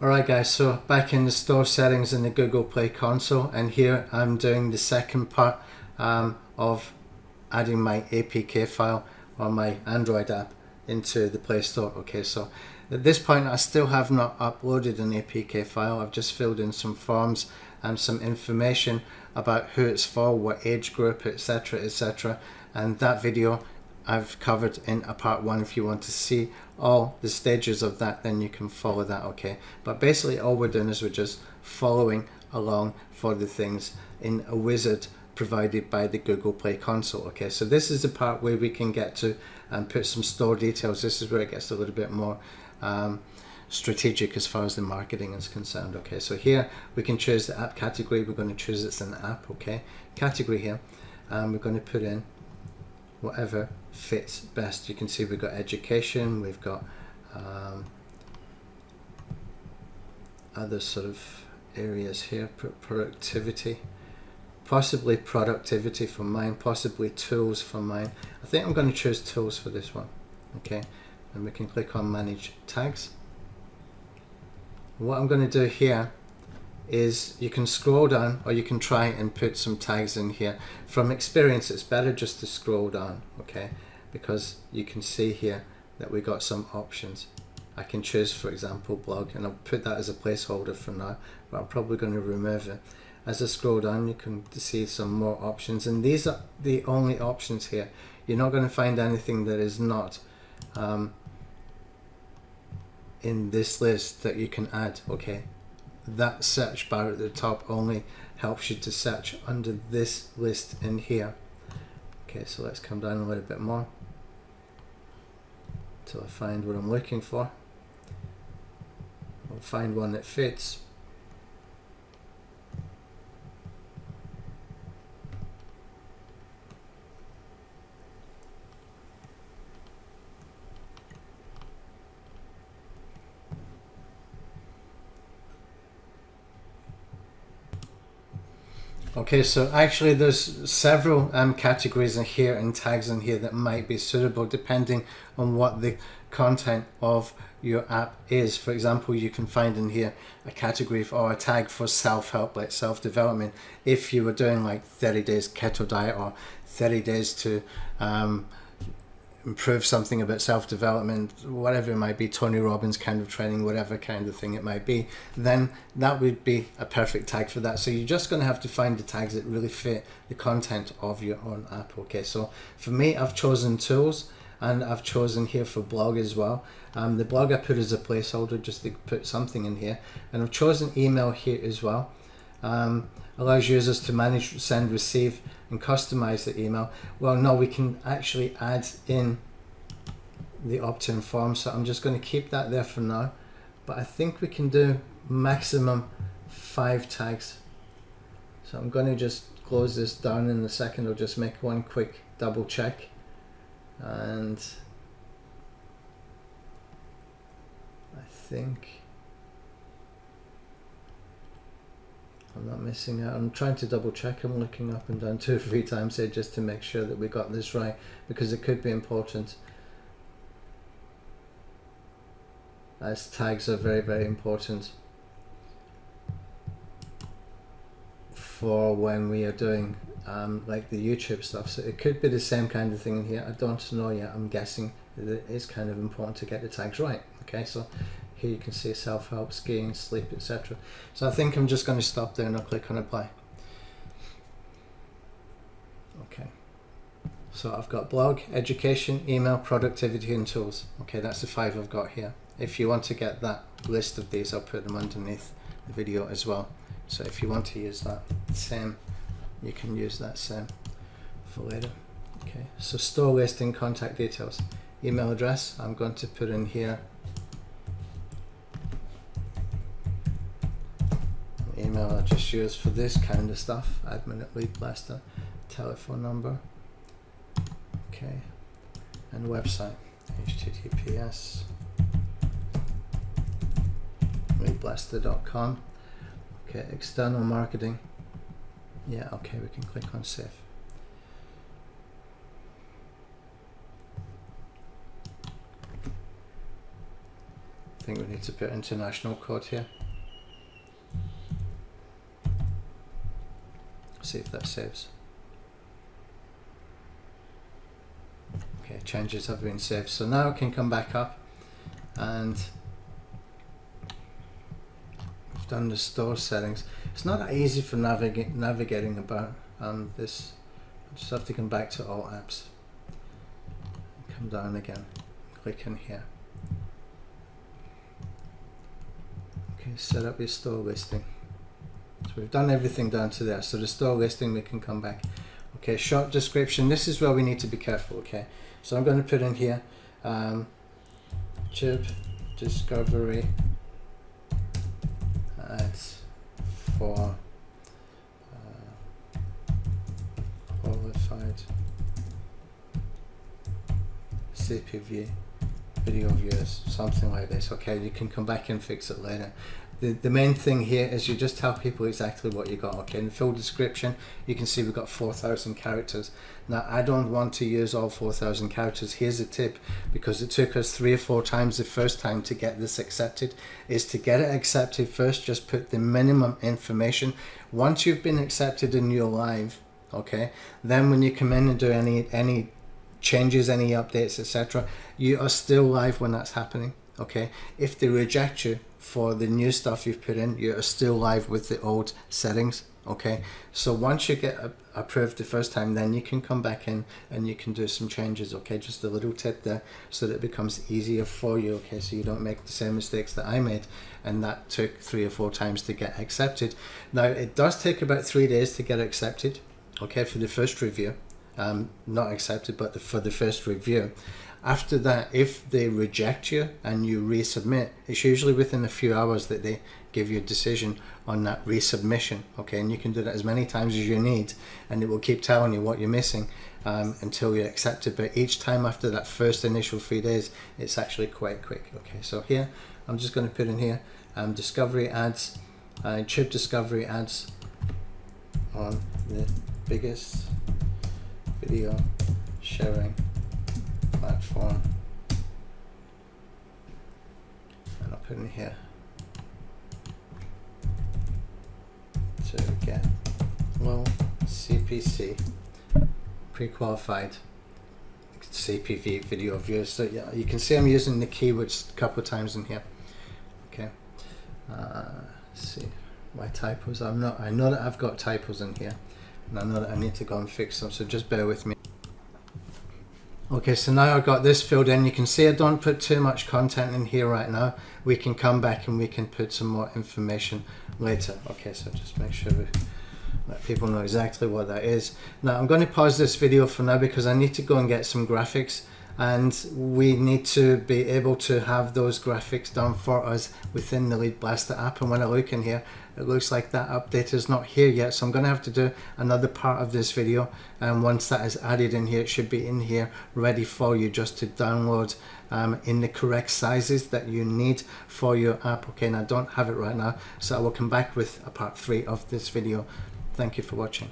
Alright guys, so back in the store settings in the Google Play console, and here I'm doing the second part of adding my APK file on my Android app into the Play Store. Okay, so at this point I still have not uploaded an APK file. I've just filled in some forms and some information about who it's for, what age group, etc, etc, and that video I've covered in a part 1. If you want to see all the stages of that, then you can follow that. Okay, but basically all we're doing is we're just following along for the things in a wizard provided by the Google Play console. Okay, so this is the part where we can get to and put some store details. This is where it gets a little bit more strategic as far as the marketing is concerned. Okay, so here we can choose the app category. We're going to choose it's an app. Okay, category here, and we're going to put in whatever fits best. You can see we've got education, we've got other sort of areas here, productivity, possibly productivity for mine, possibly tools for mine. I think I'm going to choose tools for this one. Okay, and we can click on manage tags. What I'm going to do here is you can scroll down, or you can try and put some tags in here. From experience, it's better just to scroll down, okay, because you can see here that we got some options. I can choose, for example, blog, and I'll put that as a placeholder for now, but I'm probably going to remove it. As I scroll down, you can see some more options, and these are the only options here. You're not going to find anything that is not in this list that you can add. Okay, that search bar at the top only helps you to search under this list in here. Okay, so let's come down a little bit more till I find what I'm looking for. I'll find one that fits. Okay, so actually there's several categories in here and tags in here that might be suitable depending on what the content of your app is. For example, you can find in here a category or a tag for self-help, like self-development. If you were doing like 30 days keto diet or 30 days to improve something about self-development, whatever it might be, Tony Robbins kind of training, whatever kind of thing it might be, then that would be a perfect tag for that. So you're just going to have to find the tags that really fit the content of your own app. Okay, so for me, I've chosen tools, and I've chosen here for blog as well. The blog I put as a placeholder just to put something in here, and I've chosen email here as well. Allows users to manage, send, receive, and customize the email. Well, no, we can actually add in the opt-in form, so I'm just going to keep that there for now, but I think we can do maximum 5 tags. So I'm going to just close this down in a second. I'll just make one quick double check, and I think I'm not missing out. I'm trying to double check. I'm looking up and down 2 or 3 times here just to make sure that we got this right, because it could be important, as tags are very, very important for when we are doing like the YouTube stuff. So it could be the same kind of thing in here. I don't know yet. I'm guessing that it is kind of important to get the tags right. Okay, so here you can see self-help, skiing, sleep, etc. So I think I'm just going to stop there and I'll click on apply. Okay, so I've got blog, education, email, productivity, and tools. Okay, that's the 5 I've got here. If you want to get that list of these, I'll put them underneath the video as well. So if you want to use that same, you can use that same for later. Okay, so store listing, contact details, email address. I'm going to put in here email I just use for this kind of stuff, admin@LeadBlasta, telephone number, okay, and website, https leadblasta.com. Okay, external marketing, yeah, okay, we can click on save. I think we need to put international code here. See if that saves. Okay, changes have been saved. So now I can come back up and we've done the store settings. It's not that easy for navigating about this. I just have to come back to all apps. Come down again, click in here. Okay, set up your store listing. So we've done everything down to there. So the store listing, we can come back. Okay, short description. This is where we need to be careful. Okay, so I'm going to put in here chip discovery ads for qualified CPV video viewers, something like this. Okay, you can come back and fix it later. The main thing here is you just tell people exactly what you got. Okay, in the full description you can see we've got 4,000 characters. Now I don't want to use all 4,000 characters. Here's a tip, because it took us 3 or 4 times the first time to get this accepted, is to get it accepted first, just put the minimum information. Once you've been accepted and you're live, okay, then when you come in and do any changes, any updates, etc., you are still live when that's happening. Okay, if they reject you for the new stuff you've put in, you are still live with the old settings. Okay, so once you get approved the first time, then you can come back in and you can do some changes. Okay, just a little tip there, so that it becomes easier for you. Okay, so you don't make the same mistakes that I made, and that took 3 or 4 times to get accepted. Now it does take about 3 days to get accepted. Okay, for the first review, not accepted, but for the first review. After that, if they reject you and you resubmit, it's usually within a few hours that they give you a decision on that resubmission. Okay, and you can do that as many times as you need, and it will keep telling you what you're missing until you're accepted. But each time after that first initial 3 days, it's actually quite quick. Okay, so here I'm just going to put in here discovery ads, chip discovery ads on the biggest video sharing platform, and I'll put in here to get low CPC pre-qualified CPV video views. So yeah, you can see I'm using the keywords a couple of times in here. Okay, let's see my typos. I know that I've got typos in here, and I know that I need to go and fix them, so just bear with me. Okay, so now I've got this filled in. You can see I don't put too much content in here right now. We can come back and we can put some more information later. Okay, so just make sure we let people know exactly what that is. Now I'm going to pause this video for now, because I need to go and get some graphics, and we need to be able to have those graphics done for us within the LeadBlasta app. And when I look in here, it looks like that update is not here yet, so I'm going to have to do another part of this video, and once that is added in here, it should be in here ready for you just to download in the correct sizes that you need for your app. Okay, and I don't have it right now, so I will come back with a part 3 of this video. Thank you for watching.